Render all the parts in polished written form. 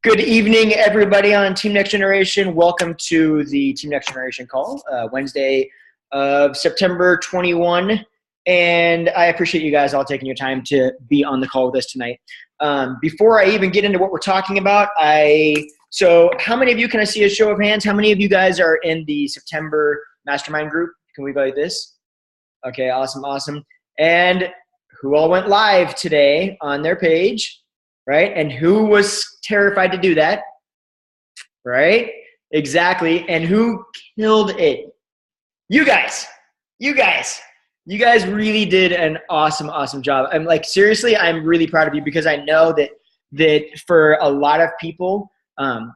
Good evening, everybody on Team Next Generation. Welcome to the Team Next Generation call, Wednesday of September 21. And I appreciate you guys all taking your time to be on the call with us tonight. Before I even get into what we're talking about, so how many of you, can I see a show of hands? How many of you guys are in the September mastermind group? Can we go like this? Okay, awesome. And who all went live today on their page? Right? And who was terrified to do that? Right? Exactly. And who killed it? You guys really did an awesome job. I'm like, seriously, I'm really proud of you because I know that for a lot of people,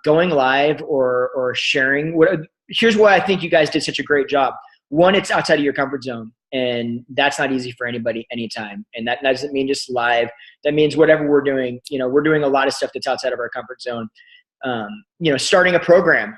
going live or sharing, here's why I think you guys did such a great job. One, it's outside of your comfort zone, and that's not easy for anybody anytime. And that doesn't mean just live. That means whatever we're doing, we're doing a lot of stuff that's outside of our comfort zone. Starting a program,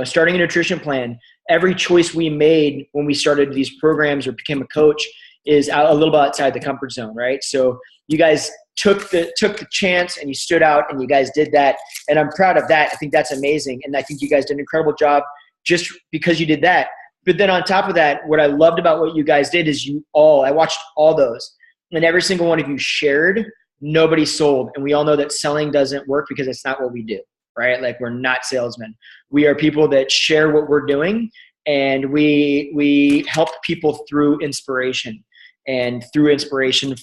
starting a nutrition plan. Every choice we made when we started these programs or became a coach is a little bit outside the comfort zone, right? So you guys took the chance and you stood out and you guys did that. And I'm proud of that. I think that's amazing. And I think you guys did an incredible job just because you did that. But then on top of that, what I loved about what you guys did is I watched all those, and every single one of you shared. Nobody sold. And we all know that selling doesn't work because it's not what we do, right? Like, we're not salesmen. We are people that share what we're doing, and we help people through inspiration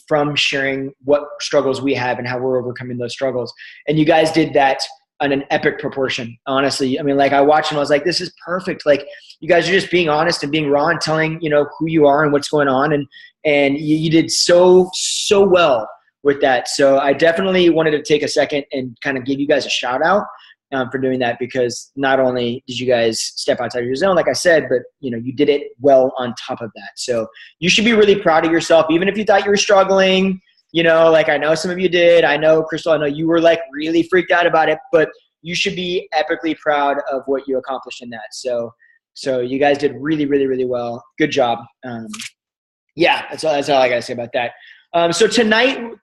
from sharing what struggles we have and how we're overcoming those struggles. And you guys did that on an epic proportion, honestly. I mean, like, I watched and I was like, this is perfect. Like, you guys are just being honest and being raw and telling, who you are and what's going on. And you did so well with that. So I definitely wanted to take a second and kind of give you guys a shout out for doing that, because not only did you guys step outside of your zone, like I said, but you did it well on top of that. So you should be really proud of yourself, even if you thought you were struggling. Like, I know some of you did. I know, Crystal, I know you were like really freaked out about it, but you should be epically proud of what you accomplished in that. So you guys did really well. Good job. That's all I got to say about that. So tonight,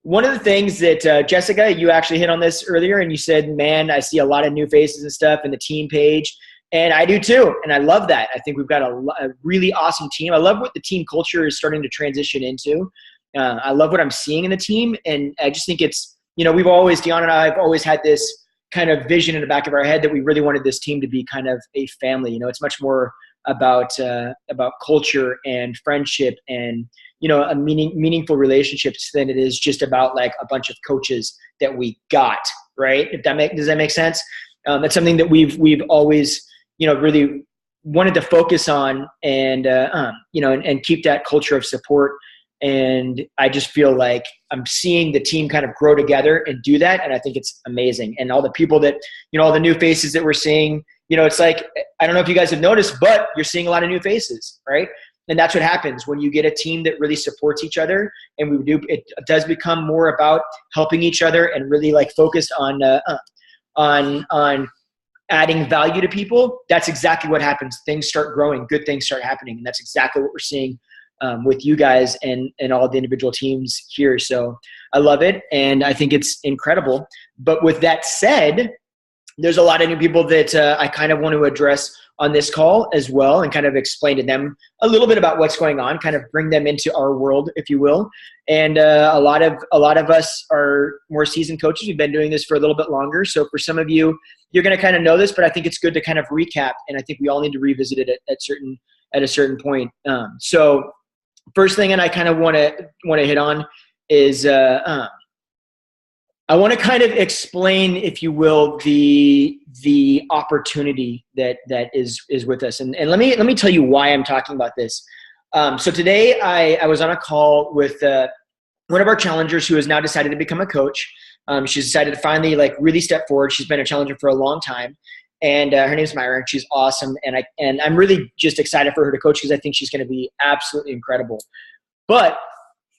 one of the things that, Jessica, you actually hit on this earlier, and you said, man, I see a lot of new faces and stuff in the team page. And I do too. And I love that. I think we've got a really awesome team. I love what the team culture is starting to transition into. I love what I'm seeing in the team. And I just think it's, Deanna and I have always had this kind of vision in the back of our head that we really wanted this team to be kind of a family. It's much more about culture and friendship and, a meaningful relationships than it is just about like a bunch of coaches that we got, right? Does that make sense? That's something that we've always, really wanted to focus on and keep that culture of support. And I just feel like I'm seeing the team kind of grow together and do that. And I think it's amazing. And all the people that, all the new faces that we're seeing, it's like, I don't know if you guys have noticed, but you're seeing a lot of new faces, right? And that's what happens when you get a team that really supports each other. And it does become more about helping each other and really like focused on adding value to people. That's exactly what happens. Things start growing, good things start happening. And that's exactly what we're seeing with you guys and all the individual teams here. So I love it. And I think it's incredible. But with that said, there's a lot of new people that I kind of want to address on this call as well, and kind of explain to them a little bit about what's going on, kind of bring them into our world, if you will. And a lot of us are more seasoned coaches. We've been doing this for a little bit longer. So for some of you, you're going to kind of know this, but I think it's good to kind of recap. And I think we all need to revisit it at a certain point. So first thing, and I kind of want to hit on is I want to kind of explain, if you will, the opportunity that is with us. And let me tell you why I'm talking about this. So today I was on a call with one of our challengers who has now decided to become a coach. She's decided to finally like really step forward. She's been a challenger for a long time. And her name is Myra, and she's awesome. And I'm really just excited for her to coach because I think she's going to be absolutely incredible. But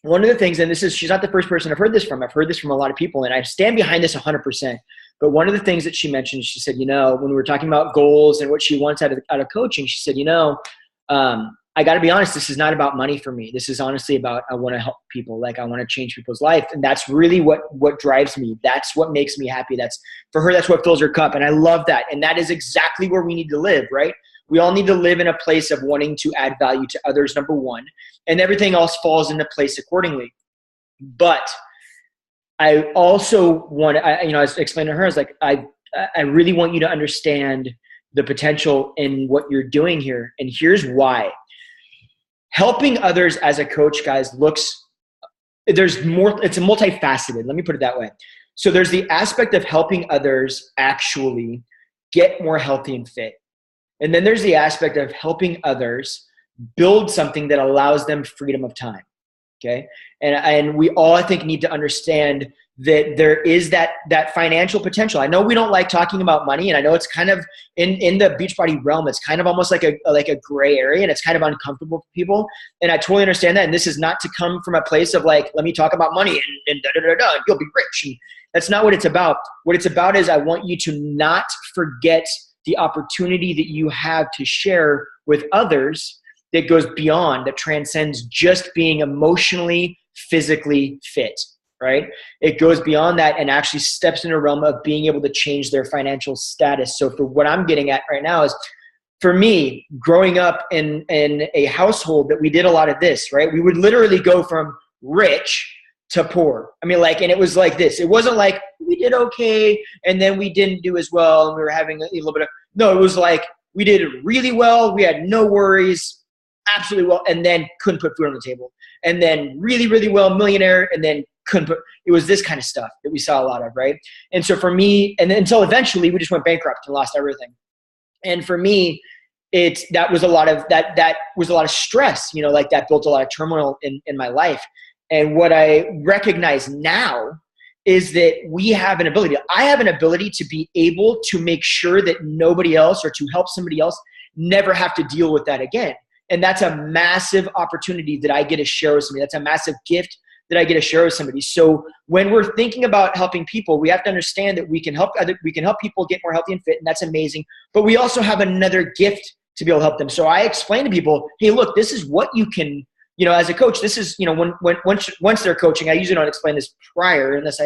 one of the things, and she's not the first person I've heard this from. I've heard this from a lot of people, and I stand behind this 100%. But one of the things that she mentioned, she said, when we were talking about goals and what she wants out of coaching, she said, I got to be honest, this is not about money for me. This is honestly about, I want to help people. Like I want to change people's life. And that's really what drives me. That's what makes me happy. That's for her. That's what fills her cup. And I love that. And that is exactly where we need to live, right? We all need to live in a place of wanting to add value to others, number one, and everything else falls into place accordingly. But I also want, I was explaining to her, I was like, I really want you to understand the potential in what you're doing here. And here's why. Helping others as a coach, guys, there's more, it's a multifaceted. Let me put it that way. So there's the aspect of helping others actually get more healthy and fit. And then there's the aspect of helping others build something that allows them freedom of time. Okay. And we all, I think, need to understand that there is that financial potential. I know we don't like talking about money, and I know it's kind of in the Beachbody realm, it's kind of almost like a gray area, and it's kind of uncomfortable for people. And I totally understand that. And this is not to come from a place of like, let me talk about money and you'll be rich. And that's not what it's about. What it's about is I want you to not forget the opportunity that you have to share with others that goes beyond, that transcends just being emotionally, physically fit, right? It goes beyond that and actually steps in a realm of being able to change their financial status. So for what I'm getting at right now is, for me, growing up in a household that we did a lot of this, right? We would literally go from rich to poor. I mean, like, and it was like this. It wasn't like we did okay and then we didn't do as well and we were having a little bit of, no, it was like we did really well. We had no worries, absolutely well, and then couldn't put food on the table. And then really, really well, millionaire, and then couldn't put, it was this kind of stuff that we saw a lot of, right? And so for me, and then until eventually we just went bankrupt and lost everything. And for me, that was a lot of stress, like that built a lot of turmoil in my life. And what I recognize now is that I have an ability to be able to make sure that nobody else, or to help somebody else, never have to deal with that again. And that's a massive opportunity that I get to share with somebody. That's a massive gift that I get to share with somebody. So when we're thinking about helping people, we have to understand that we can help people get more healthy and fit, and that's amazing. But we also have another gift to be able to help them. So I explain to people, hey, look, this is what you can, as a coach, this is, once they're coaching, I usually don't explain this prior unless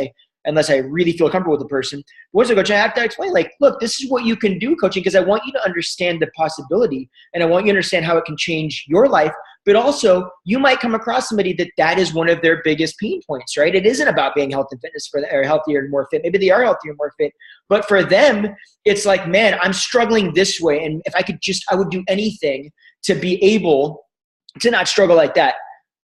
I really feel comfortable with the person. Once I coach, I have to explain, like, look, this is what you can do, coaching, because I want you to understand the possibility, and I want you to understand how it can change your life. But also, you might come across somebody that is one of their biggest pain points, right? It isn't about being health and fitness or healthier and more fit. Maybe they are healthier and more fit, but for them, it's like, man, I'm struggling this way, and if I could I would do anything to be able to not struggle like that.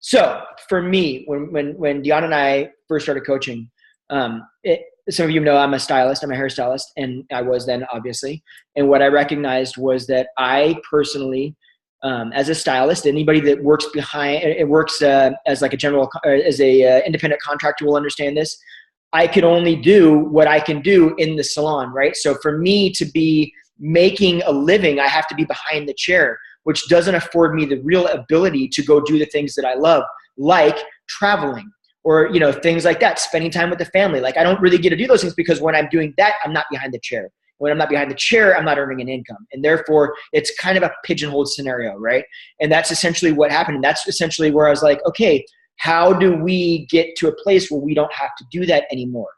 So for me, when Deanna and I first started coaching, some of you know I'm a stylist. I'm a hairstylist, and I was then, obviously. And what I recognized was that I personally, as a stylist, anybody that works as like a independent contractor will understand this. I can only do what I can do in the salon, right? So for me to be making a living, I have to be behind the chair, which doesn't afford me the real ability to go do the things that I love, like traveling, or, things like that, spending time with the family. Like, I don't really get to do those things because when I'm doing that, I'm not behind the chair. When I'm not behind the chair, I'm not earning an income. And therefore, it's kind of a pigeonholed scenario, right? And that's essentially what happened. And that's essentially where I was like, okay, how do we get to a place where we don't have to do that anymore?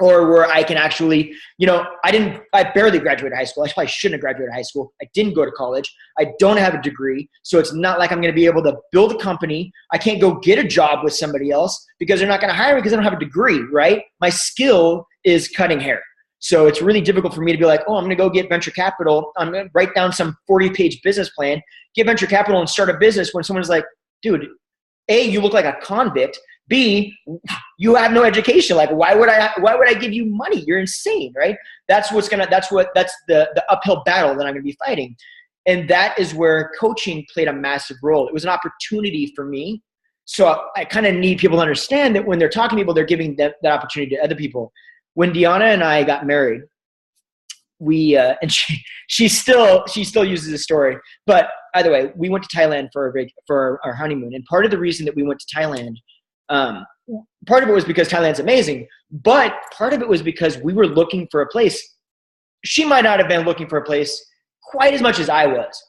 Or where I can actually, I barely graduated high school. I probably shouldn't have graduated high school. I didn't go to college. I don't have a degree. So it's not like I'm going to be able to build a company. I can't go get a job with somebody else because they're not going to hire me because I don't have a degree, right? My skill is cutting hair. So it's really difficult for me to be like, oh, I'm going to go get venture capital. I'm going to write down some 40-page business plan, get venture capital and start a business when someone's like, dude, A, you look like a convict. B, you have no education. Like, why would I give you money? You're insane, right? That's the uphill battle that I'm going to be fighting. And that is where coaching played a massive role. It was an opportunity for me. So I kind of need people to understand that when they're talking to people, they're giving that opportunity to other people. When Deanna and I got married, and she still uses this story. But either way, we went to Thailand for our honeymoon. And part of the reason that we went to Thailand, part of it was because Thailand's amazing, but part of it was because we were looking for a place. She might not have been looking for a place quite as much as I was.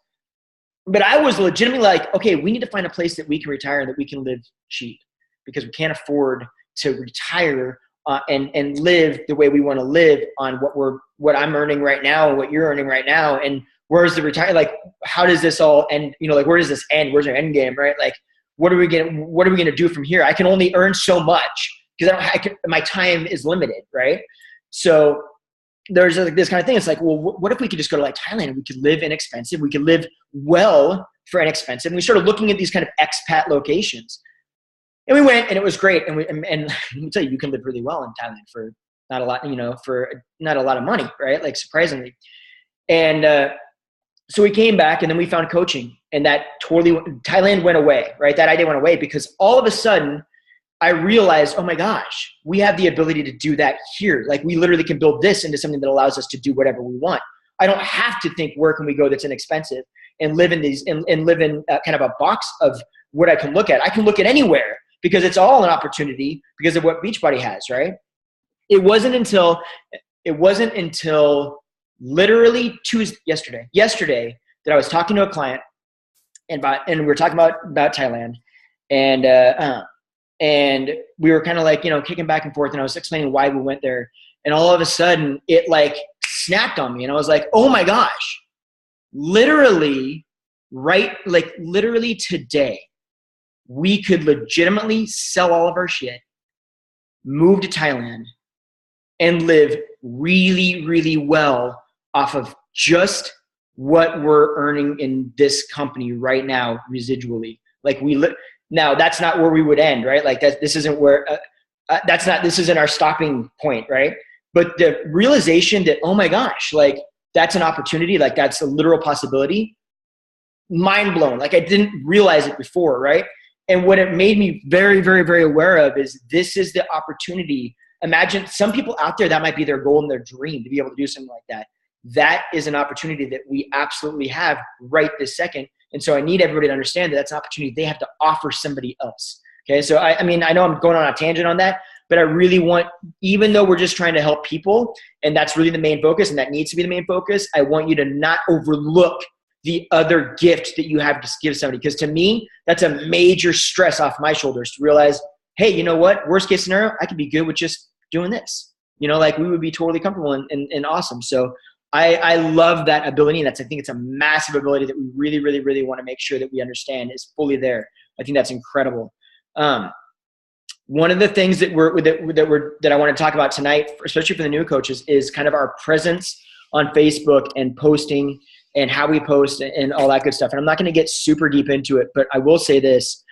But I was legitimately like, okay, we need to find a place that we can retire and that we can live cheap, because we can't afford to retire and live the way we want to live on what I'm earning right now and what you're earning right now. And where's the retire? Like, how does this all end? You know, like, where does this end? Where's our end game, right? Like, what are we gonna do from here? I can only earn so much because my time is limited, right? So there's this kind of thing. It's like, well, what if we could just go to like Thailand and we could live inexpensive? We could live well for inexpensive. And we started looking at these kind of expat locations. And we went, and it was great. And let me tell you, you can live really well in Thailand for not a lot, you know, for not a lot of money, right? Like, surprisingly. And so we came back, and then we found coaching, and that Thailand went away, right? That idea went away because all of a sudden I realized, oh my gosh, we have the ability to do that here. Like, we literally can build this into something that allows us to do whatever we want. I don't have to think, where can we go that's inexpensive and live in these and live in kind of a box of what I can look at. I can look at anywhere because it's all an opportunity because of what Beachbody has, right? It wasn't until literally yesterday that I was talking to a client and we were talking about Thailand, and we were kind of like, you know, kicking back and forth, and I was explaining why we went there, and all of a sudden it like snapped on me, and I was like, oh my gosh, literally today we could legitimately sell all of our shit, move to Thailand, and live really, really well off of just what we're earning in this company right now residually. Like, now that's not where we would end, right? Like, this isn't where, this isn't our stopping point, right? But the realization that, oh my gosh, like, that's an opportunity, like, that's a literal possibility, mind blown. Like, I didn't realize it before, right? And what it made me very, very, very aware of is this is the opportunity. Imagine some people out there, that might be their goal and their dream to be able to do something like that. That is an opportunity that we absolutely have right this second. And so I need everybody to understand that that's an opportunity they have to offer somebody else. Okay. So I mean, I know I'm going on a tangent on that, but I really want, even though we're just trying to help people, and that's really the main focus, and that needs to be the main focus, I want you to not overlook the other gift that you have to give somebody. Because to me, that's a major stress off my shoulders to realize, hey, you know what? Worst case scenario, I could be good with just doing this. You know, like, we would be totally comfortable and awesome. So I love that ability. And I think it's a massive ability that we really, really, really want to make sure that we understand is fully there. I think that's incredible. One of the things that I want to talk about tonight, especially for the new coaches, is kind of our presence on Facebook and posting and how we post and all that good stuff. And I'm not going to get super deep into it, but I will say this.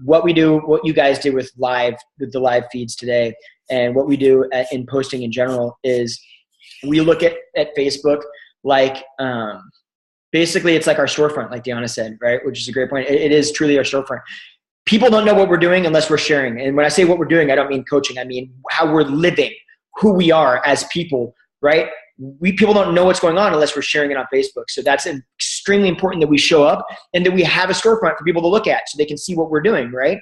What we do, what you guys do with the live feeds today, and what we do in posting in general, is we look at Facebook like, basically it's like our storefront, like Deanna said, right? Which is a great point. It is truly our storefront. People don't know what we're doing unless we're sharing. And when I say what we're doing, I don't mean coaching. I mean how we're living, who we are as people, right? People don't know what's going on unless we're sharing it on Facebook. So that's extremely important that we show up and that we have a storefront for people to look at so they can see what we're doing, right?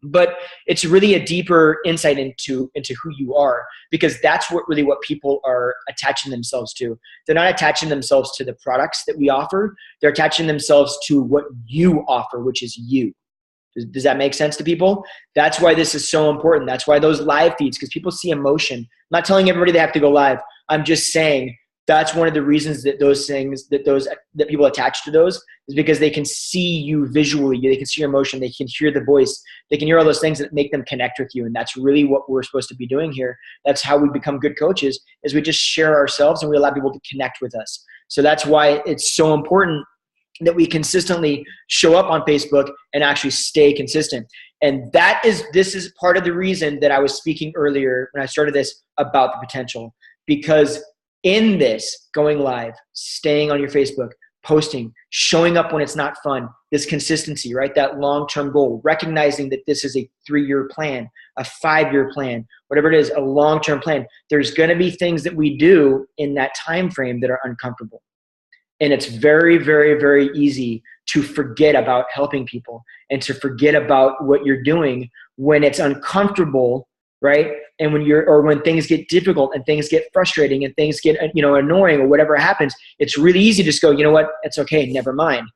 But it's really a deeper insight into who you are, because that's what people are attaching themselves to. They're not attaching themselves to the products that we offer. They're attaching themselves to what you offer, which is you. Does that make sense to people? That's why this is so important. That's why those live feeds, because people see emotion. I'm not telling everybody they have to go live. I'm just saying that's one of the reasons that that people attach to those is because they can see you visually. They can see your emotion. They can hear the voice. They can hear all those things that make them connect with you. And that's really what we're supposed to be doing here. That's how we become good coaches, is we just share ourselves and we allow people to connect with us. So that's why it's so important that we consistently show up on Facebook and actually stay consistent. And this is part of the reason that I was speaking earlier when I started this about the potential, because in this going live, staying on your Facebook, posting, showing up when it's not fun, this consistency, right? That long-term goal, recognizing that this is a 3-year plan, a 5-year plan, whatever it is, a long-term plan. There's going to be things that we do in that time frame that are uncomfortable. And it's very, very, very easy to forget about helping people and to forget about what you're doing when it's uncomfortable, right? And when things get difficult and things get frustrating and things get, annoying or whatever happens, it's really easy to just go, you know what, it's okay, never mind.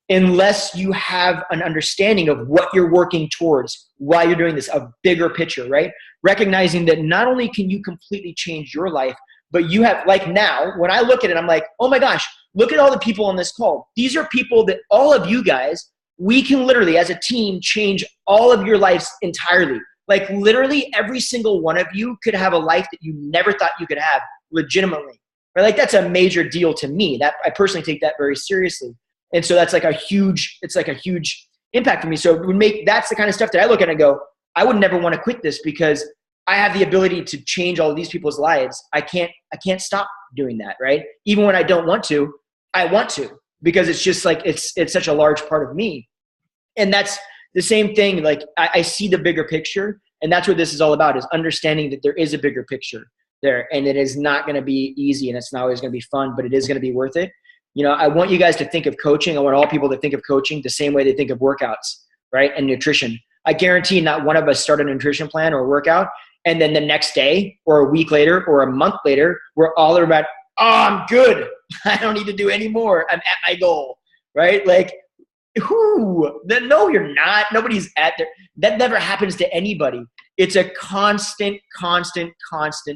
unless you have an understanding of what you're working towards while you're doing this, a bigger picture, right? Recognizing that not only can you completely change your life, but you have, like now, when I look at it, I'm like, oh my gosh, look at all the people on this call. These are people that all of you guys, we can literally, as a team, change all of your lives entirely. Like literally every single one of you could have a life that you never thought you could have legitimately. Right? Like that's a major deal to me. That I personally take that very seriously. And so that's like a huge, it's like a huge impact for me. So it would make, that's the kind of stuff that I look at and go, I would never want to quit this because I have the ability to change all of these people's lives. I can't stop doing that, right? Even when I don't want to, I want to, because it's just like, it's such a large part of me. And that's the same thing. Like I see the bigger picture, and that's what this is all about, is understanding that there is a bigger picture there, and it is not going to be easy, and it's not always going to be fun, but it is going to be worth it. You know, I want you guys to think of coaching. I want all people to think of coaching the same way they think of workouts, right? And nutrition. I guarantee not one of us started a nutrition plan or a workout, and then the next day or a week later or a month later, we're all about, oh, I'm good. I don't need to do any more. I'm at my goal, right? Like, no, you're not. Nobody's at there. That never happens to anybody. It's a constant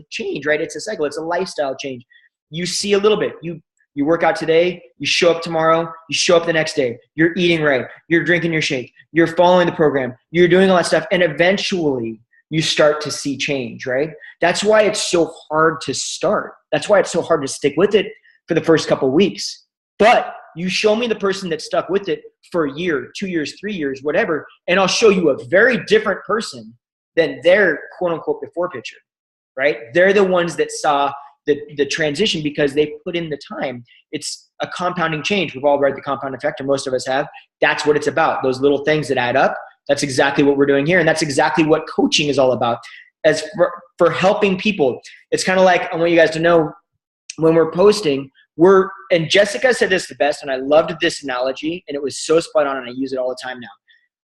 change, right? It's a cycle. It's a lifestyle change. You see a little bit. You work out today, you show up tomorrow, you show up the next day. You're eating right. You're drinking your shake. You're following the program. You're doing all that stuff. And eventually you start to see change, right? That's why it's so hard to start. That's why it's so hard to stick with it for the first couple of weeks. But you show me the person that stuck with it for a year, 2 years, 3 years, whatever, and I'll show you a very different person than their quote unquote before picture, right? They're the ones that saw the transition because they put in the time. It's a compounding change. We've all read The Compound Effect, or most of us have. That's what it's about. Those little things that add up. That's exactly what we're doing here. And that's exactly what coaching is all about. As for helping people, it's kind of like, I want you guys to know, when we're posting, and Jessica said this the best, and I loved this analogy, and it was so spot on, and I use it all the time now.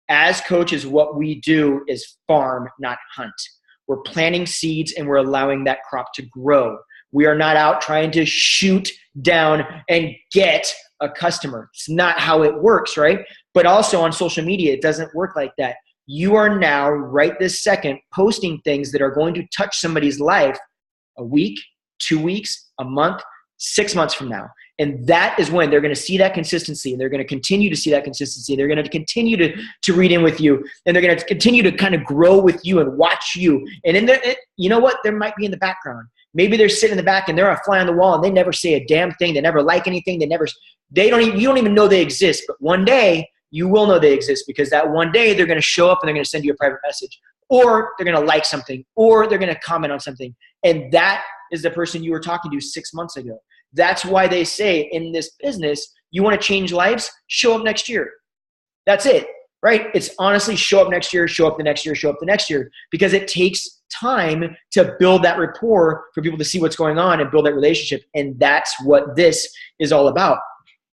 As coaches, what we do is farm, not hunt. We're planting seeds, and we're allowing that crop to grow. We are not out trying to shoot down and get a customer. It's not how it works, right? But also on social media, it doesn't work like that. You are now, right this second, posting things that are going to touch somebody's life a week, 2 weeks, a month, 6 months from now. And that is when they're going to see that consistency, and they're going to continue to see that consistency. They're going to continue to read in with you, and they're going to continue to kind of grow with you and watch you. And in there, you know what? There might be in the background. Maybe they're sitting in the back and they're a fly on the wall and they never say a damn thing. They never like anything. You don't even know they exist. But one day you will know they exist, because that one day they're going to show up and they're going to send you a private message, or they're going to like something, or they're going to comment on something. And that is the person you were talking to 6 months ago. That's why they say in this business, you want to change lives, show up next year. That's it, right? It's honestly show up next year, show up the next year, show up the next year, because it takes time to build that rapport for people to see what's going on and build that relationship. And that's what this is all about.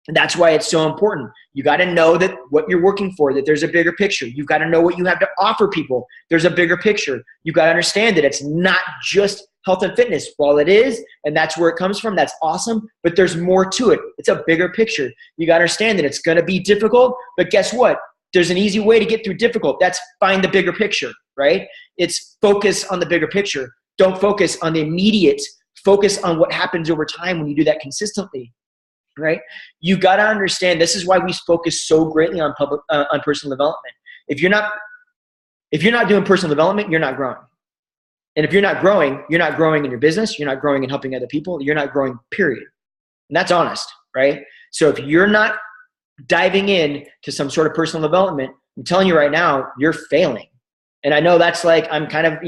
And that's why it's so important. You got to know that what you're working for, that there's a bigger picture. You've got to know what you have to offer people. There's a bigger picture. You've got to understand that it's not just health and fitness. While it is, and that's where it comes from, that's awesome, but there's more to it. It's a bigger picture. You got to understand that it's going to be difficult, but guess what? There's an easy way to get through difficult. That's find the bigger picture, right? It's focus on the bigger picture. Don't focus on the immediate. Focus on what happens over time when you do that consistently, right? You got to understand, this is why we focus so greatly on personal development. If you're not doing personal development, you're not growing. And if you're not growing in your business, you're not growing in helping other people, you're not growing, period. And that's honest, right? So if you're not diving in to some sort of personal development, I'm telling you right now, you're failing. And I know that's like, I'm kind of,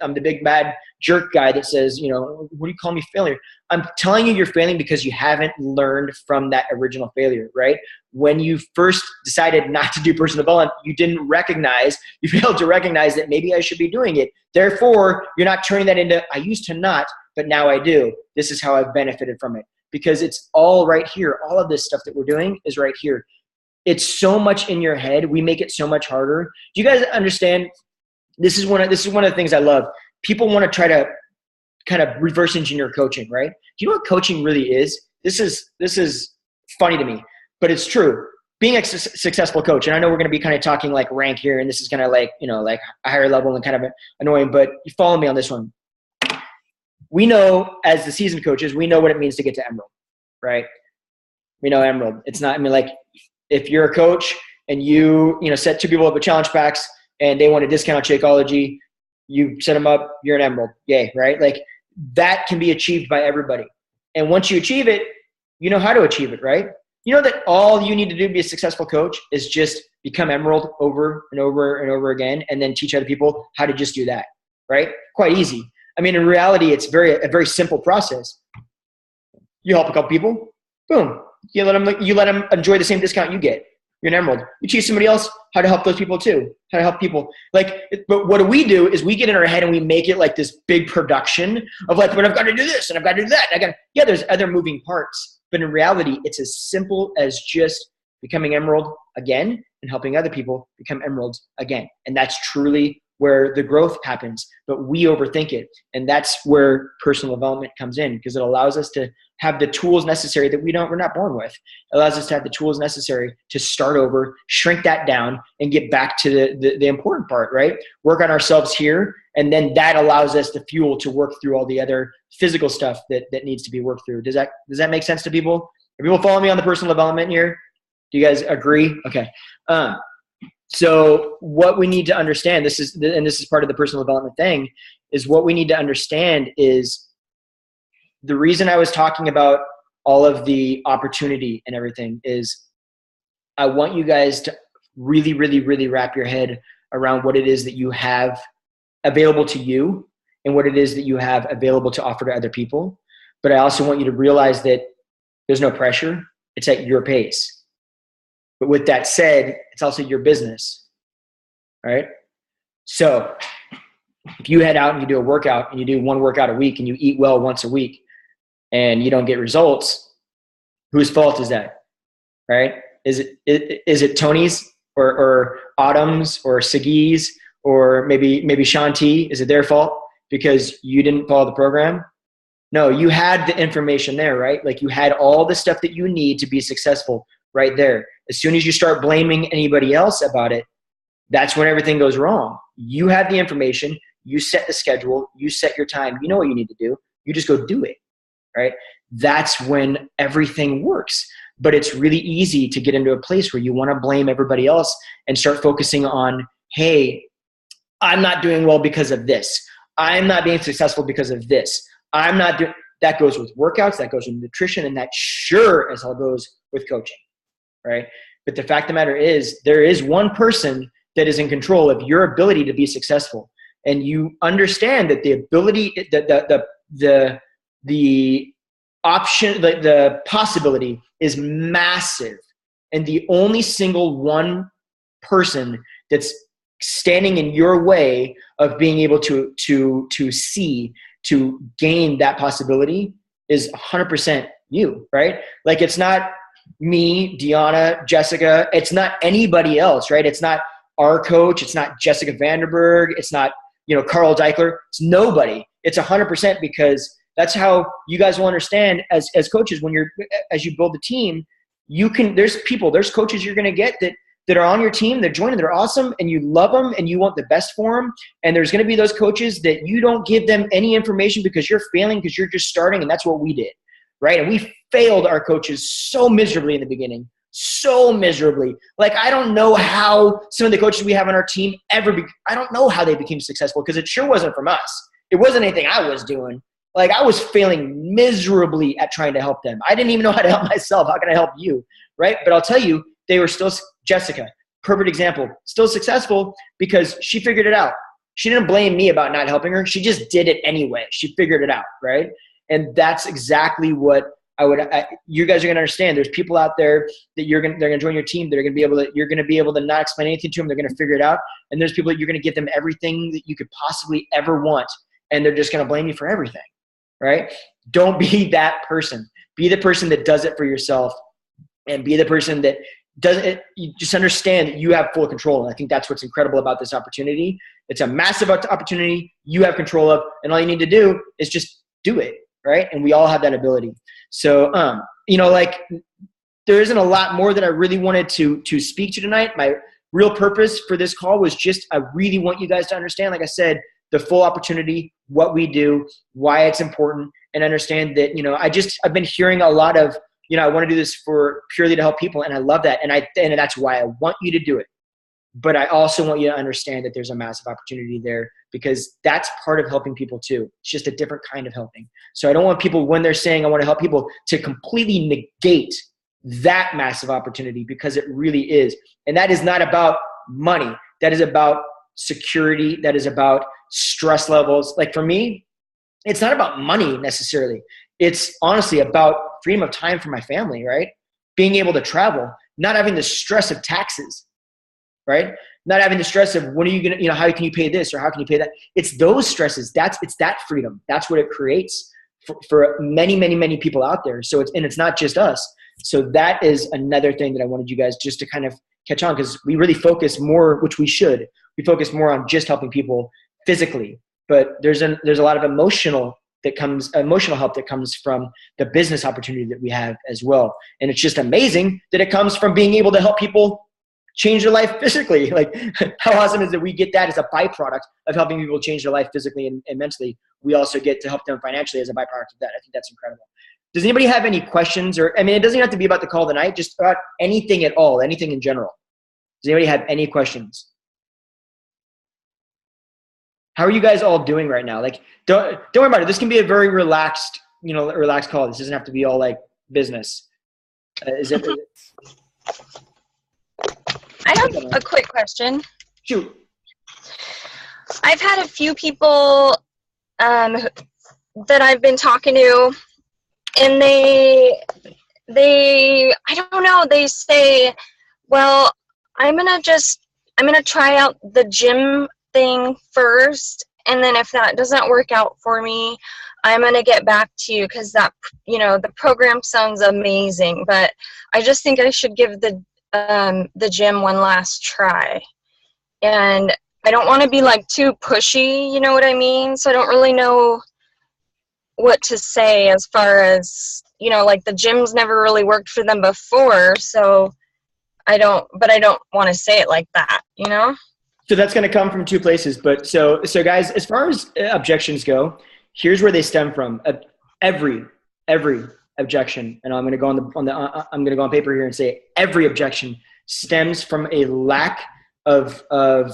I'm the big bad jerk guy that says, what do you call me, failure? I'm telling you, you're failing because you haven't learned from that original failure, right? When you first decided not to do personal development, you failed to recognize that maybe I should be doing it. Therefore, you're not turning that into, I used to not, but now I do. This is how I've benefited from it, because it's all right here. All of this stuff that we're doing is right here. It's so much in your head. We make it so much harder. Do you guys understand? This is one of the things I love. People want to try to kind of reverse engineer coaching, right? Do you know what coaching really is? This is funny to me, but it's true. being a successful coach, and I know we're going to be kind of talking like rank here, and this is kind of like, like a higher level and kind of annoying, but you follow me on this one. We know as the seasoned coaches, we know what it means to get to Emerald, right? We know Emerald. It's not, like if you're a coach and you set 2 people up with challenge packs and they want a discount on Shakeology, you set them up, you're an Emerald. Yay, right? Like that can be achieved by everybody. And once you achieve it, you know how to achieve it, right? You know that all you need to do to be a successful coach is just become Emerald over and over and over again, and then teach other people how to just do that, right? Quite easy. I mean, in reality, it's a very simple process. You help a couple people, boom. You let them enjoy the same discount you get. You're an Emerald. You teach somebody else how to help those people too. How to help people. But what do we do is we get in our head and we make it like this big production of like, but I've got to do this and I've got to do that. There's other moving parts, but in reality, it's as simple as just becoming Emerald again and helping other people become Emeralds again. And that's truly where the growth happens, but we overthink it. And that's where personal development comes in, because it allows us to have the tools necessary that we're not born with. It allows us to have the tools necessary to start over, shrink that down, and get back to the important part, right? Work on ourselves here, and then that allows us the fuel to work through all the other physical stuff that needs to be worked through. Does that make sense to people? Are people following me on the personal development here? Do you guys agree? Okay. So what we need to understand, this is part of the personal development thing, is what we need to understand is the reason I was talking about all of the opportunity and everything is I want you guys to really, really, really wrap your head around what it is that you have available to you and what it is that you have available to offer to other people. But I also want you to realize that there's no pressure. It's at your pace. But with that said, it's also your business, right? So if you head out and you do a workout and you do 1 workout a week and you eat well once a week and you don't get results, whose fault is that, right? Is it Tony's or Autumn's or Siggy's or maybe Shanti? Is it their fault because you didn't follow the program? No, you had the information there, right? Like you had all the stuff that you need to be successful right there. As soon as you start blaming anybody else about it, that's when everything goes wrong. You have the information, you set the schedule, you set your time, you know what you need to do, you just go do it, right? That's when everything works. But it's really easy to get into a place where you want to blame everybody else and start focusing on, hey, I'm not doing well because of this. I'm not being successful because of this. That goes with workouts, that goes with nutrition, and that sure as hell goes with coaching. Right? But the fact of the matter is there is one person that is in control of your ability to be successful. And you understand that the ability, the option, the possibility is massive. And the only single one person that's standing in your way of being able to gain that possibility is 100% you, right? Like it's not me, Deanna, Jessica. It's not anybody else, right? It's not our coach. It's not Jessica Vanderberg. It's not, Carl Deichler. It's nobody. It's 100% because that's how you guys will understand as coaches as you build the team, there's coaches you're going to get that are on your team. They're joining. They're awesome. And you love them and you want the best for them. And there's going to be those coaches that you don't give them any information because you're failing, because you're just starting. And that's what we did. Right? And we failed our coaches so miserably in the beginning, so miserably. Like, I don't know how some of the coaches we have on our team I don't know how they became successful because it sure wasn't from us. It wasn't anything I was doing. Like, I was failing miserably at trying to help them. I didn't even know how to help myself. How can I help you? Right? But I'll tell you, they were still, Jessica, perfect example, still successful because she figured it out. She didn't blame me about not helping her. She just did it anyway. She figured it out, right? And that's exactly what you guys are going to understand. There's people out there that they're going to join your team. You're going to be able to not explain anything to them. They're going to figure it out. And there's people that you're going to give them everything that you could possibly ever want. And they're just going to blame you for everything, right? Don't be that person. Be the person that does it for yourself and be the person that doesn't it. You just understand that you have full control. And I think that's what's incredible about this opportunity. It's a massive opportunity you have control of. And all you need to do is just do it. Right. And we all have that ability. So, like there isn't a lot more that I really wanted to speak to tonight. My real purpose for this call was just, I really want you guys to understand, like I said, the full opportunity, what we do, why it's important, and understand that, you know, I've been hearing a lot of, you know, I want to do this for purely to help people. And I love that. And that's why I want you to do it. But I also want you to understand that there's a massive opportunity there, because that's part of helping people too. It's just a different kind of helping. So I don't want people, when they're saying I want to help people, to completely negate that massive opportunity, because it really is. And that is not about money. That is about security. That is about stress levels. Like for me, it's not about money necessarily. It's honestly about freedom of time for my family, right? Being able to travel, not having the stress of taxes, right? Not having the stress of when are you going to, you know, how can you pay this or how can you pay that? It's those stresses. It's that freedom. That's what it creates for many, many, many people out there. So it's not just us. So that is another thing that I wanted you guys just to kind of catch on, because we really focus more, which we should. We focus more on just helping people physically, but there's a lot of emotional help that comes from the business opportunity that we have as well. And it's just amazing that it comes from being able to help people change their life physically. Like, how awesome is that we get that as a byproduct of helping people change their life physically and mentally. We also get to help them financially as a byproduct of that. I think that's incredible. Does anybody have any questions? Or, I mean, it doesn't have to be about the call tonight, just about anything at all, anything in general. Does anybody have any questions? How are you guys all doing right now? Like, don't worry about it. This can be a very relaxed call. This doesn't have to be all like business. Is it? I have a quick question. Shoot. I've had a few people that I've been talking to, and they I don't know, they say, well, I'm gonna try out the gym thing first, and then if that doesn't work out for me, I'm gonna get back to you, because that, you know, the program sounds amazing, but I just think I should give the gym one last try. And I don't want to be like too pushy, you know what I mean? So I don't really know what to say as far as, you know, like the gym's never really worked for them before, so I don't want to say it like that, you know? So that's going to come from two places. But so guys, as far as objections go, here's where they stem from. Every objection, and I'm going to go I'm going to go on paper here and say every objection stems from a lack of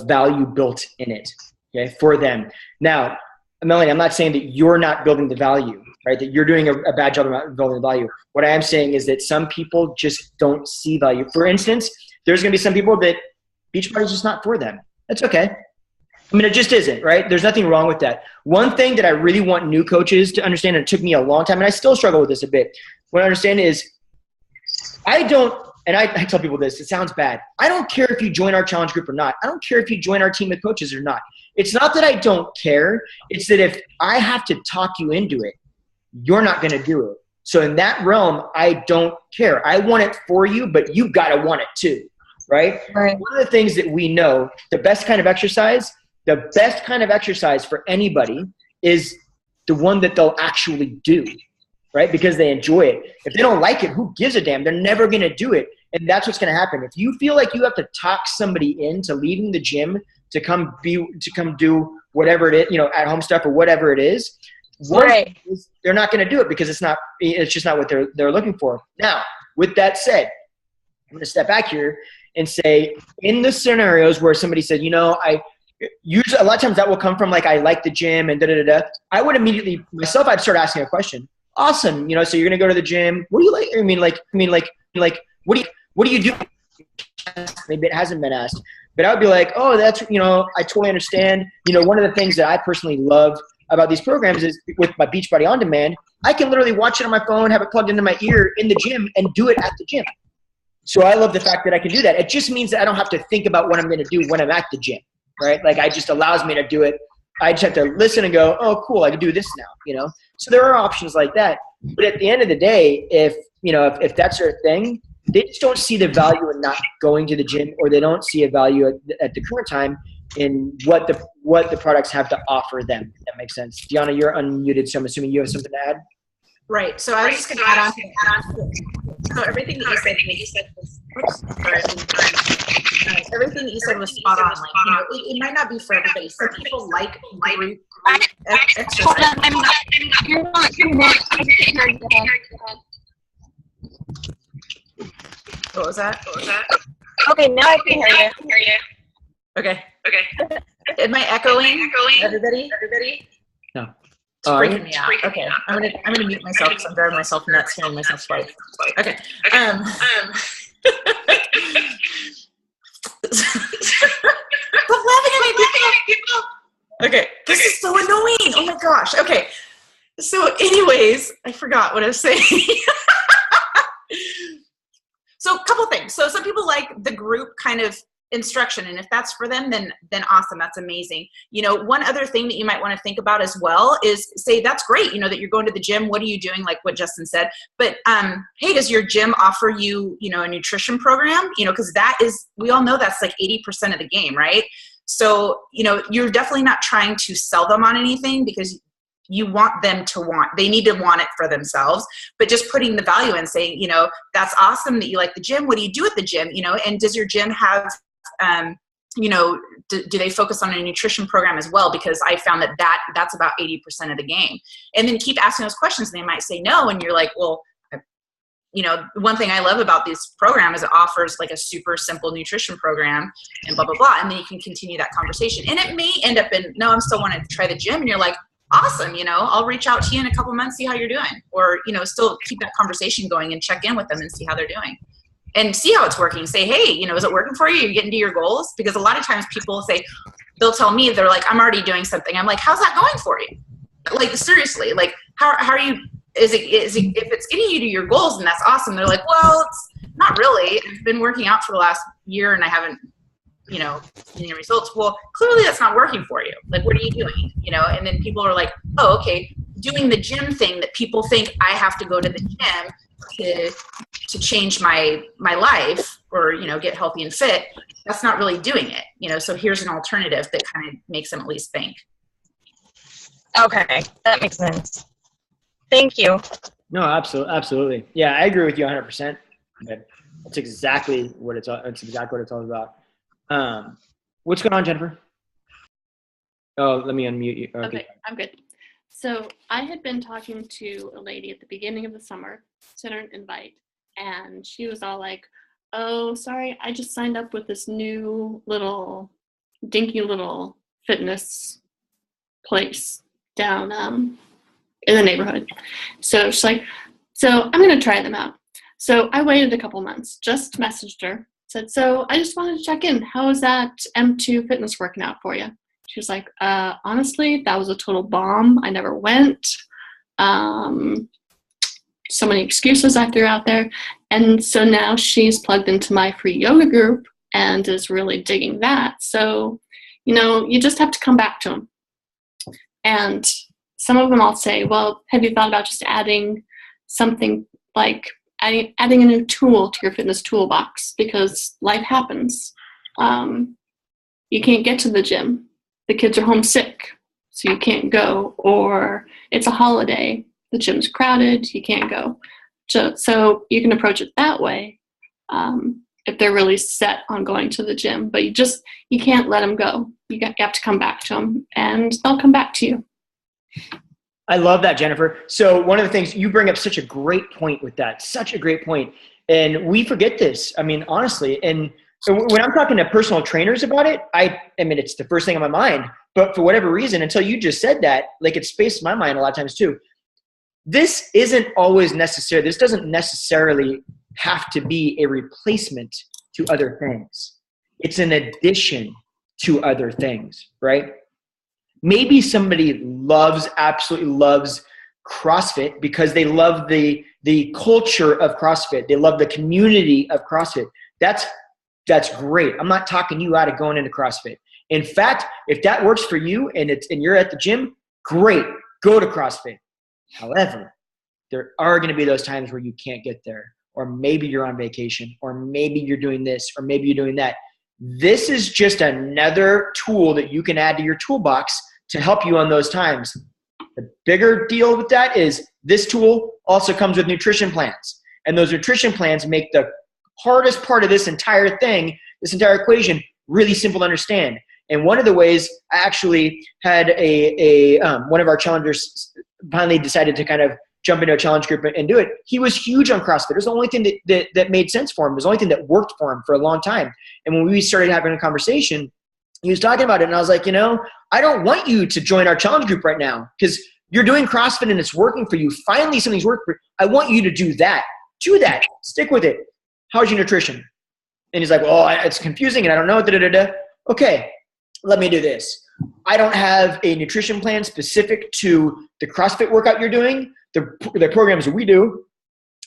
value built in it, okay, for them. Now, Melanie, I'm not saying that you're not building the value, right? That you're doing a bad job of building the value. What I am saying is that some people just don't see value. For instance, there's going to be some people that Beachbody is just not for them. That's okay. I mean, it just isn't, right? There's nothing wrong with that. One thing that I really want new coaches to understand, and it took me a long time, and I still struggle with this a bit. What I understand is I tell people this, it sounds bad. I don't care if you join our challenge group or not. I don't care if you join our team of coaches or not. It's not that I don't care. It's that if I have to talk you into it, you're not going to do it. So in that realm, I don't care. I want it for you, but you got to want it too, right? One of the things that we know, the best kind of exercise for anybody is the one that they'll actually do, right? Because they enjoy it. If they don't like it, who gives a damn? They're never going to do it. And that's what's going to happen. If you feel like you have to talk somebody into leaving the gym to come do whatever it is, you know, at home stuff or whatever it is, they're not going to do it, because it's just not what they're looking for. Now, with that said, I'm going to step back here and say, in the scenarios where somebody said, you know, usually a lot of times that will come from like, I like the gym and da-da-da-da. I would immediately myself, I'd start asking a question. Awesome. You know, so you're going to go to the gym. What do you like? I mean, what do you do? Maybe it hasn't been asked, but I would be like, oh, that's, you know, I totally understand. You know, one of the things that I personally love about these programs is with my Beachbody On Demand, I can literally watch it on my phone, have it plugged into my ear in the gym, and do it at the gym. So I love the fact that I can do that. It just means that I don't have to think about what I'm going to do when I'm at the gym, right? Like, it just allows me to do it. I just have to listen and go, oh, cool, I can do this now, you know? So there are options like that. But at the end of the day, if that's their thing, they just don't see the value in not going to the gym, or they don't see a value at the current time in what the products have to offer them. If that makes sense. Deanna, you're unmuted, so I'm assuming you have something to add. Right. So I was just going to add on to that. So everything that you said was, everything that you said was spot on. Like, you know, it might not be for everybody. Some people like group exercise. Hold on, I'm not. You're not. I can't hear you. What was that? Okay, now I can hear you. Okay. Am I echoing? Everybody? No. It's freaking me out. Okay, I'm gonna mute myself because I'm driving myself nuts hearing myself twice. Okay. Stop laughing at me, people. Okay, this is so annoying. Oh my gosh. Okay. So, anyways, I forgot what I was saying. So, a couple things. So, some people like the group kind of instruction, and if that's for them, then awesome. That's amazing. You know, one other thing that you might want to think about as well is say, that's great, you know, that you're going to the gym. What are you doing? Like what Justin said. But hey, does your gym offer you, you know, a nutrition program? You know, because that is, we all know that's like 80% of the game, right? So, you know, you're definitely not trying to sell them on anything, because you want them to they need to want it for themselves, but just putting the value in, saying, you know, that's awesome that you like the gym. What do you do at the gym? You know, and does your gym have, you know, do they focus on a nutrition program as well? Because I found that's about 80% of the game. And then keep asking those questions, and they might say no. And you're like, well, you know, one thing I love about this program is it offers like a super simple nutrition program and blah, blah, blah. And then you can continue that conversation. And it may end up in, no, I'm still wanting to try the gym. And you're like, awesome, you know, I'll reach out to you in a couple months, see how you're doing. Or, you know, still keep that conversation going and check in with them and see how they're doing. And see how it's working. Say, hey, you know, is it working for you? You're getting to your goals? Because a lot of times people say, they'll tell me, they're like, I'm already doing something. I'm like, how's that going for you? Like, seriously, like, how are you, if it's getting you to your goals, and that's awesome. They're like, well, it's not really. I've been working out for the last year and I haven't, you know, any results. Well, clearly that's not working for you. Like, what are you doing? You know, and then people are like, oh, okay, doing the gym thing that people think I have to go to the gym to change my life, or, you know, get healthy and fit. That's not really doing it, you know. So here's an alternative that kind of makes them at least think. Okay, that makes sense. Thank you. No, absolutely. Yeah, I agree with you 100%. That's exactly what it's all about. What's going on, Jennifer? Oh, let me unmute you. Okay, I'm good. So I had been talking to a lady at the beginning of the summer, sent her an invite, and she was all like, oh, sorry, I just signed up with this new little dinky little fitness place down in the neighborhood. So she's like, so I'm going to try them out. So I waited a couple months, just messaged her, said, so I just wanted to check in. How is that M2 fitness working out for you? She was like, honestly, that was a total bomb. I never went. So many excuses I threw out there. And so now she's plugged into my free yoga group and is really digging that. So, you know, you just have to come back to them. And some of them I'll say, well, have you thought about just adding something like adding a new tool to your fitness toolbox? Because life happens. You can't get to the gym. The kids are homesick, so you can't go. Or it's a holiday. The gym's crowded. You can't go. So you can approach it that way if they're really set on going to the gym. But you can't let them go. You have to come back to them, and they'll come back to you. I love that, Jennifer. So one of the things you bring up, such a great point with that, such a great point. And we forget this. I mean, honestly, and so when I'm talking to personal trainers about it, I mean, it's the first thing on my mind, but for whatever reason, until you just said that, like, it spaced my mind a lot of times too. This isn't always necessary. This doesn't necessarily have to be a replacement to other things. It's an addition to other things, right? Maybe somebody absolutely loves CrossFit because they love the culture of CrossFit. They love the community of CrossFit. That's great. I'm not talking you out of going into CrossFit. In fact, if that works for you and you're at the gym, great, go to CrossFit. However, there are going to be those times where you can't get there, or maybe you're on vacation, or maybe you're doing this, or maybe you're doing that. This is just another tool that you can add to your toolbox to help you on those times. The bigger deal with that is this tool also comes with nutrition plans. And those nutrition plans make the hardest part of this entire thing, this entire equation, really simple to understand. And one of the ways I actually had one of our challengers finally decided to kind of jump into a challenge group and do it. He was huge on CrossFit. It was the only thing that made sense for him. It was the only thing that worked for him for a long time. And when we started having a conversation, he was talking about it. And I was like, I don't want you to join our challenge group right now because you're doing CrossFit and it's working for you. Finally, something's working for you. I want you to do that. Do that. Stick with it. How's your nutrition? And he's like, well, it's confusing and I don't know. Okay, let me do this. I don't have a nutrition plan specific to the CrossFit workout you're doing. The programs that we do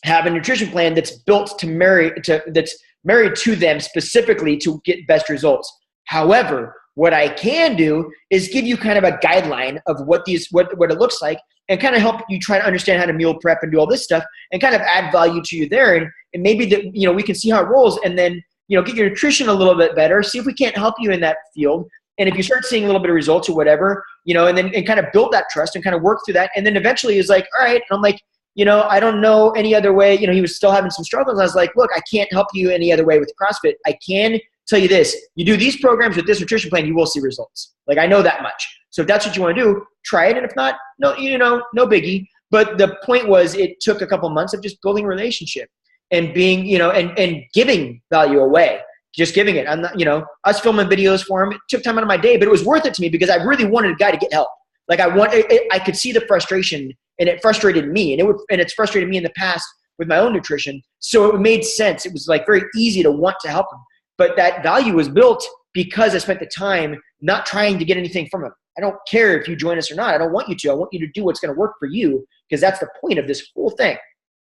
have a nutrition plan that's built that's married to them specifically to get best results. However, what I can do is give you kind of a guideline of what it looks like and kind of help you try to understand how to meal prep and do all this stuff and kind of add value to you there. And maybe we can see how it rolls and then, get your nutrition a little bit better, see if we can't help you in that field. And if you start seeing a little bit of results or whatever, and kind of build that trust and kind of work through that. And then eventually he's like, all right. And I'm like, I don't know any other way. He was still having some struggles. I was like, look, I can't help you any other way with CrossFit. I can tell you this. You do these programs with this nutrition plan, you will see results. Like, I know that much. So if that's what you want to do, try it. And if not, no biggie. But the point was it took a couple months of just building a relationship and being, and giving value away. Just giving it. I'm not, us filming videos for him. It took time out of my day, but it was worth it to me because I really wanted a guy to get help. Like I could see the frustration and it frustrated me and it's frustrated me in the past with my own nutrition. So it made sense. It was like very easy to want to help him, but that value was built because I spent the time not trying to get anything from him. I don't care if you join us or not. I don't want you to. I want you to do what's going to work for you because that's the point of this whole thing.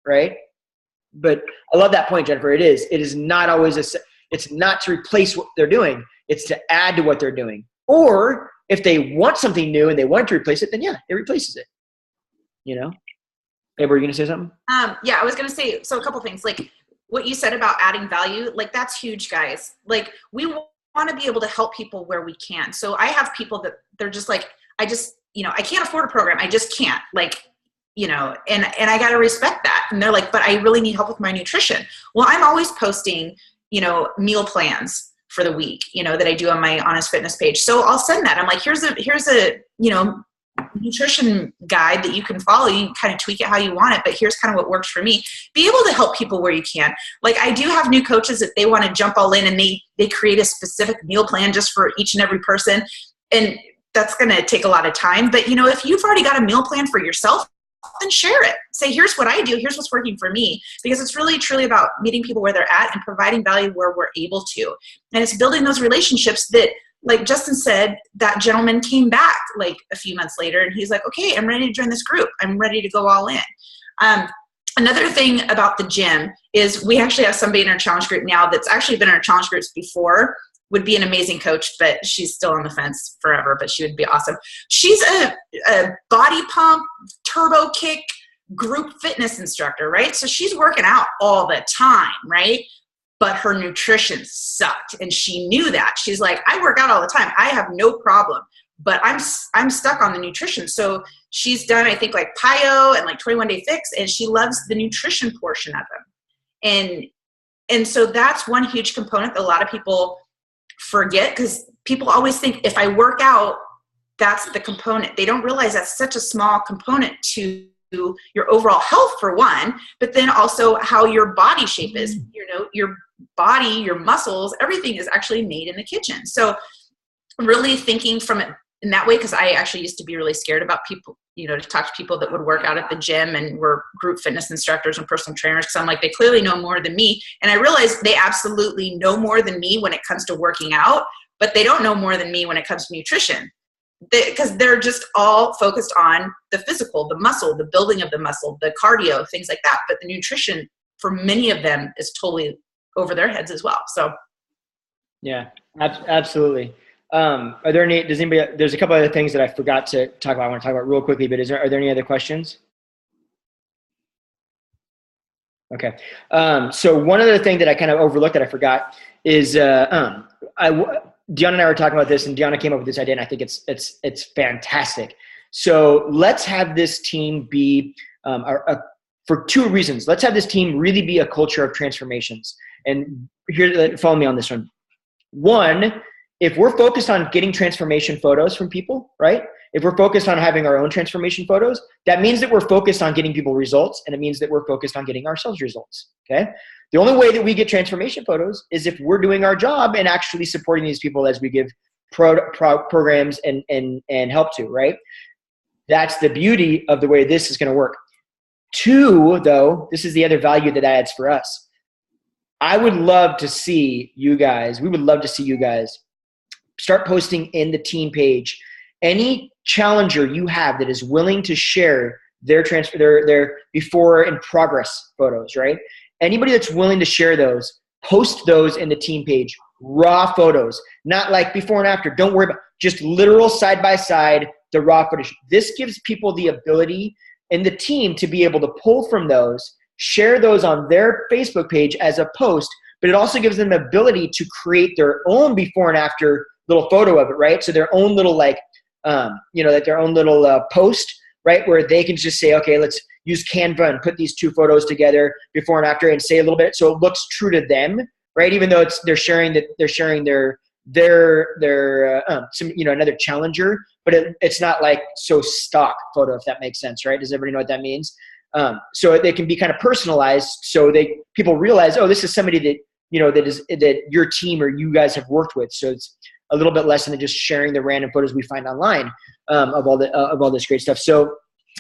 Right. But I love that point, Jennifer. It is not always it's not to replace what they're doing. It's to add to what they're doing. Or if they want something new and they want to replace it, then yeah, it replaces it. Hey, were you going to say something? Yeah, I was going to say, so a couple things. Like what you said about adding value, like that's huge, guys. Like we want to be able to help people where we can. So I have people that they're just like, I can't afford a program. I just can't. Like, and I got to respect that. And they're like, but I really need help with my nutrition. Well, I'm always posting meal plans for the week, that I do on my Honest Fitness page. So I'll send that. I'm like, here's a nutrition guide that you can follow. You can kind of tweak it how you want it, but here's kind of what works for me. Be able to help people where you can. Like I do have new coaches that they want to jump all in and they create a specific meal plan just for each and every person. And that's going to take a lot of time. But if you've already got a meal plan for yourself, then share it. Say, here's what I do. Here's what's working for me. Because it's really, truly about meeting people where they're at and providing value where we're able to. And it's building those relationships that, like Justin said, that gentleman came back like a few months later and he's like, okay, I'm ready to join this group. I'm ready to go all in. Another thing about the gym is we actually have somebody in our challenge group now that's actually been in our challenge groups before, would be an amazing coach, but she's still on the fence forever, but she would be awesome. She's a body pump, turbo kick, group fitness instructor, right? So she's working out all the time, right? But her nutrition sucked. And she knew that. She's like, I work out all the time. I have no problem, but I'm stuck on the nutrition. So she's done, I think, like PiYo and like 21 Day Fix, and she loves the nutrition portion of them. And so that's one huge component that a lot of people forget, because people always think if I work out, that's the component. They don't realize that's such a small component to your overall health, for one, but then also how your body shape is. Your body, your muscles, everything is actually made in the kitchen. So really thinking from it in that way, because I actually used to be really scared about people, to talk to people that would work out at the gym and were group fitness instructors and personal trainers, because I'm like, they clearly know more than me. And I realized they absolutely know more than me when it comes to working out, but they don't know more than me when it comes to nutrition. Because they're just all focused on the physical, the muscle, the building of the muscle, the cardio, things like that. But the nutrition for many of them is totally over their heads as well. So, yeah, absolutely. Are there any? There's a couple other things that I forgot to talk about. I want to talk about real quickly, but are there any other questions? Okay. So one other thing that I kind of overlooked that I forgot is Deanna and I were talking about this, and Deanna came up with this idea, and I think it's fantastic. So let's have this team be a for 2 reasons. Let's have this team really be a culture of transformations. And here, follow me on this one. One, if we're focused on getting transformation photos from people, right? If we're focused on having our own transformation photos, that means that we're focused on getting people results, and it means that we're focused on getting ourselves results, okay? The only way that we get transformation photos is if we're doing our job and actually supporting these people as we give programs and help to, right? That's the beauty of the way this is gonna work. 2, though, this is the other value that adds for us. I would love to see you guys, we would love to see you guys start posting in the team page any challenger you have that is willing to share their before and progress photos, right? Anybody that's willing to share those, post those in the team page, raw photos, not like before and after. Don't worry about just literal side by side, the raw footage. This gives people the ability in the team to be able to pull from those, share those on their Facebook page as a post, but it also gives them the ability to create their own before and after little photo of it, right? So their own little like their own little post, right? Where they can just say, okay, let's use Canva and put these 2 photos together before and after and say a little bit. So it looks true to them, right? Even though they're sharing their another challenger, but it's not like so stock photo, if that makes sense, right? Does everybody know what that means? So they can be kind of personalized. So people realize, oh, this is somebody that your team or you guys have worked with. So it's a little bit less than just sharing the random photos we find online of all this great stuff. So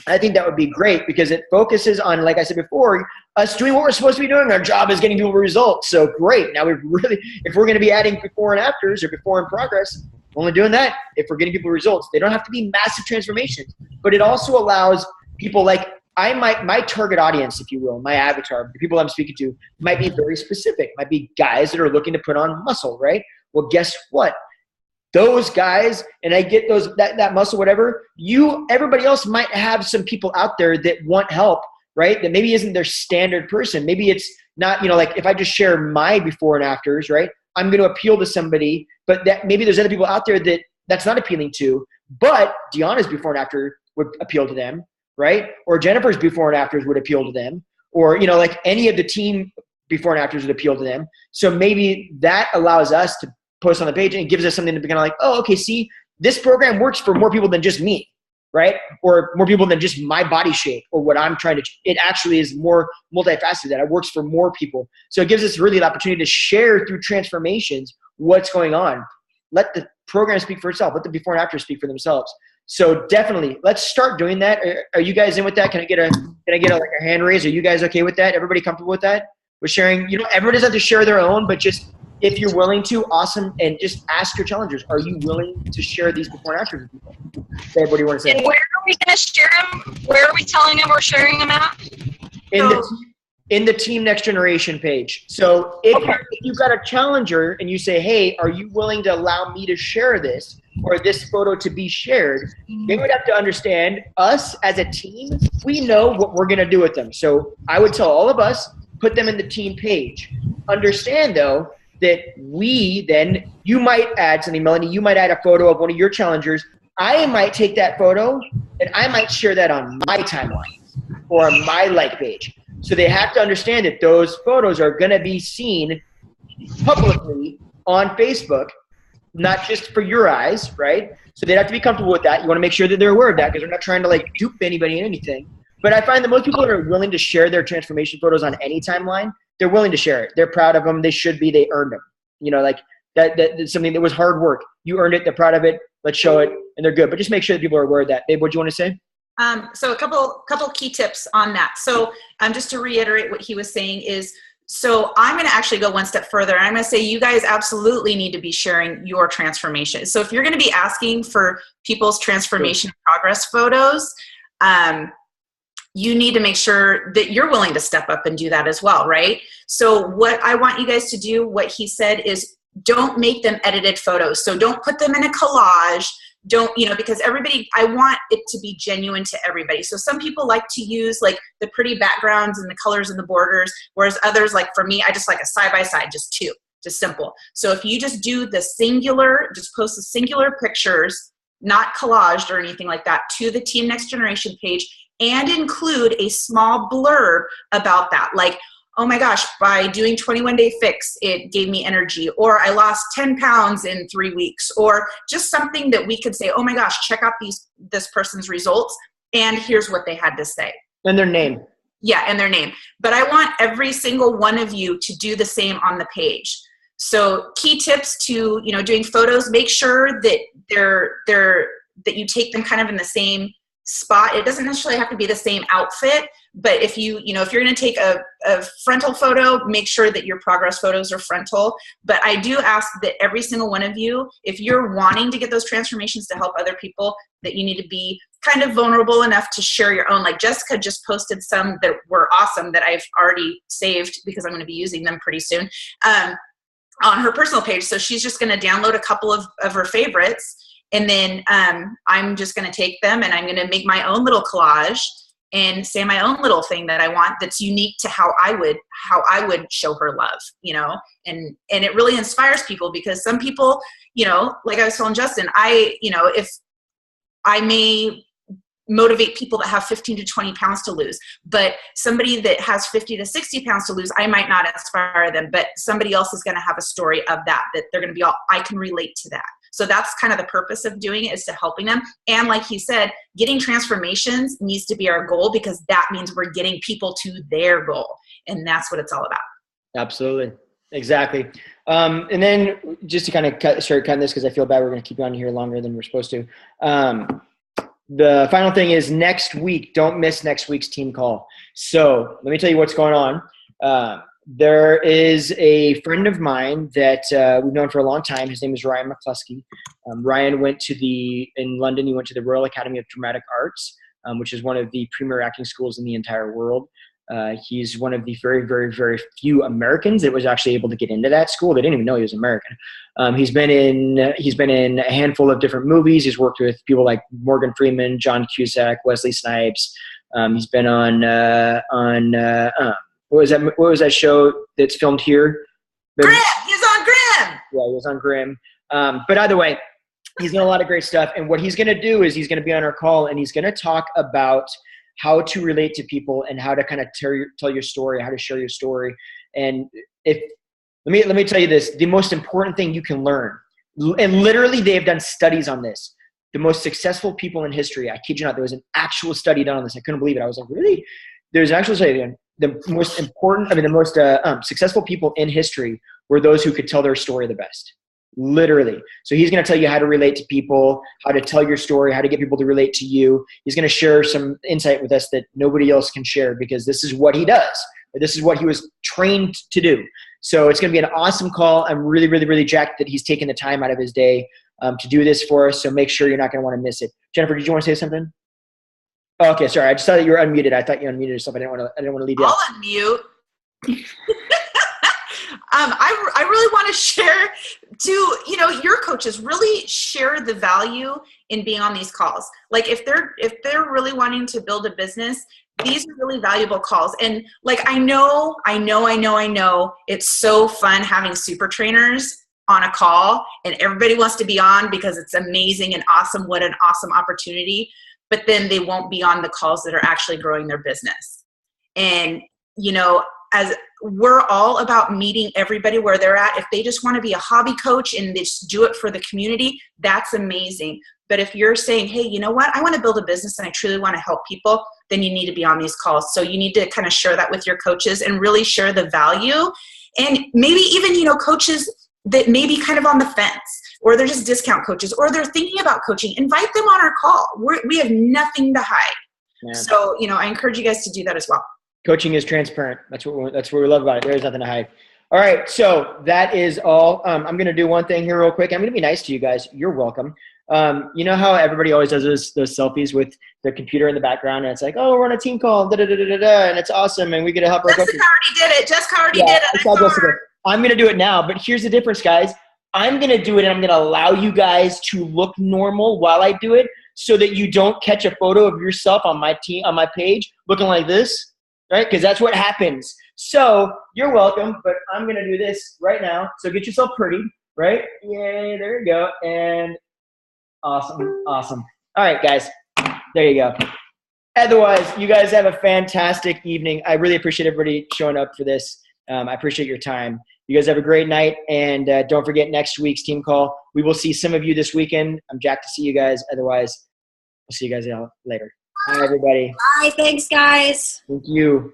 I think that would be great because it focuses on, like I said before, us doing what we're supposed to be doing. Our job is getting people results. So great. Now if we're going to be adding before and afters or before in progress, we're only doing that if we're getting people results. They don't have to be massive transformations, but it also allows people like my target audience, if you will, my avatar, the people I'm speaking to might be very specific, might be guys that are looking to put on muscle, right? Well, guess what? Those guys, and I get that muscle, whatever, everybody else might have some people out there that want help, right? That maybe isn't their standard person. Maybe it's not, like if I just share my before and afters, right? I'm going to appeal to somebody, but that maybe there's other people out there that's not appealing to, but Deanna's before and after would appeal to them, right? Or Jennifer's before and afters would appeal to them, or, like any of the team before and afters would appeal to them. So maybe that allows us to post on the page and it gives us something to be kind of like, oh, okay, see, this program works for more people than just me, right? Or more people than just my body shape or what I'm trying to, it actually is more multifaceted, that it works for more people. So it gives us really the opportunity to share through transformations what's going on. Let the program speak for itself. Let the before and after speak for themselves. So definitely, let's start doing that. Are you guys in with that? Can I get a hand raise? Are you guys okay with that? Everybody comfortable with that? With sharing, everybody doesn't have to share their own, but just if you're willing to, awesome. And just ask your challengers, are you willing to share these before and after with people? Dave, what do you want to say? And where are we going to share them? Where are we telling them we're sharing them at? In the Team Next Generation page. So if you've got a challenger and you say, hey, are you willing to allow me to share this or this photo to be shared, they would have to understand us as a team, we know what we're going to do with them. So I would tell all of us, put them in the team page. Understand, though, that you might add something, Melanie, you might add a photo of one of your challengers. I might take that photo and I might share that on my timeline or on my like page. So they have to understand that those photos are going to be seen publicly on Facebook, not just for your eyes, right? So they have to be comfortable with that. You want to make sure that they're aware of that because they're not trying to dupe anybody in anything. But I find that most people that are willing to share their transformation photos on any timeline, they're willing to share it. They're proud of them. They should be. They earned them. That's something that was hard work. You earned it. They're proud of it. Let's show it. And they're good. But just make sure that people are aware of that. Babe, what do you want to say? So a couple key tips on that. So just to reiterate what he was saying is, so I'm going to actually go one step further. I'm going to say you guys absolutely need to be sharing your transformation. So if you're going to be asking for people's transformation progress photos, you need to make sure that you're willing to step up and do that as well, right? So what I want you guys to do, what he said is don't make them edited photos. So don't put them in a collage. Don't, because I want it to be genuine to everybody. So some people like to use the pretty backgrounds and the colors and the borders, whereas others, for me, I just like a side-by-side, just two, just simple. So if you just do just post the singular pictures, not collaged or anything like that, to the Team Next Generation page, and include a small blurb about that. Like, oh my gosh, by doing 21-day fix, it gave me energy, or I lost 10 pounds in 3 weeks, or just something that we could say, oh my gosh, check out this person's results, and here's what they had to say. And their name. Yeah, and their name. But I want every single one of you to do the same on the page. So key tips to, doing photos, make sure that that you take them kind of in the same spot. It doesn't necessarily have to be the same outfit, but if you're going to take a frontal photo, make sure that your progress photos are frontal. But I do ask that every single one of you, if you're wanting to get those transformations to help other people, that you need to be kind of vulnerable enough to share your own. Like Jessica just posted some that were awesome that I've already saved because I'm going to be using them pretty soon on her personal page. So she's just going to download a couple of her favorites. And then I'm just going to take them and I'm going to make my own little collage and say my own little thing that I want that's unique to how I would show her love, and it really inspires people, because some people, like I was telling Justin, if I may motivate people that have 15 to 20 pounds to lose, but somebody that has 50 to 60 pounds to lose, I might not inspire them, but somebody else is going to have a story of that they're going to be I can relate to that. So that's kind of the purpose of doing it, is to helping them. And like he said, getting transformations needs to be our goal, because that means we're getting people to their goal. And that's what it's all about. Absolutely. Exactly. And then just to kind of start cutting this, because I feel bad we're going to keep you on here longer than we're supposed to. The final thing is next week, don't miss next week's team call. So let me tell you what's going on. There is a friend of mine that we've known for a long time. His name is Ryan McCluskey. Ryan went in London, he went to the Royal Academy of Dramatic Arts, which is one of the premier acting schools in the entire world. He's one of the very, very, very few Americans that was actually able to get into that school. They didn't even know he was American. He's been in a handful of different movies. He's worked with people like Morgan Freeman, John Cusack, Wesley Snipes. He's been on what was that show that's filmed here? Grimm! He's on Grimm! Yeah, he was on Grimm. But either way, he's done a lot of great stuff. And what he's going to do is he's going to be on our call, and he's going to talk about how to relate to people and how to kind of tell your story, how to share your story. And let me tell you this, the most important thing you can learn, and literally they have done studies on this, the most successful people in history, I kid you not, there was an actual study done on this. I couldn't believe it. I was like, really? There's an actual study done. The most successful people in history were those who could tell their story the best. Literally. So he's going to tell you how to relate to people, how to tell your story, how to get people to relate to you. He's going to share some insight with us that nobody else can share, because this is what he does. This is what he was trained to do. So it's going to be an awesome call. I'm really, really, really jacked that he's taken the time out of his day to do this for us. So make sure you're not going to want to miss it. Jennifer, did you want to say something? Oh, okay, sorry. I just thought that you were unmuted. I thought you unmuted yourself. I didn't want to leave you out. I'll unmute. I really want to share to, your coaches, really share the value in being on these calls. Like if they're really wanting to build a business, these are really valuable calls. And like, I know it's so fun having super trainers on a call, and everybody wants to be on because it's amazing and awesome. What an awesome opportunity. But then they won't be on the calls that are actually growing their business. And, as we're all about meeting everybody where they're at. If they just want to be a hobby coach and they just do it for the community, that's amazing. But if you're saying, hey, you know what, I want to build a business and I truly want to help people, then you need to be on these calls. So you need to kind of share that with your coaches and really share the value. And maybe even, coaches that may be kind of on the fence, or they're just discount coaches, or they're thinking about coaching, invite them on our call. We have nothing to hide. Yeah. So, I encourage you guys to do that as well. Coaching is transparent. That's what we love about it. There's nothing to hide. All right. So that is all. I'm going to do one thing here real quick. I'm going to be nice to you guys. You're welcome. You know how everybody always does those selfies with their computer in the background, and it's like, oh, we're on a team call, and it's awesome, and we get to help our coaches. Jessica already did it. I'm going to do it now, but here's the difference, guys. I'm going to do it, and I'm going to allow you guys to look normal while I do it, so that you don't catch a photo of yourself on my page looking like this. Right? Because that's what happens. So you're welcome, but I'm going to do this right now. So get yourself pretty, right? Yay, there you go. And awesome. All right, guys. There you go. Otherwise, you guys have a fantastic evening. I really appreciate everybody showing up for this. I appreciate your time. You guys have a great night, and don't forget next week's team call. We will see some of you this weekend. I'm jacked to see you guys. Otherwise, we'll see you guys later. Bye, everybody. Bye. Thanks, guys. Thank you.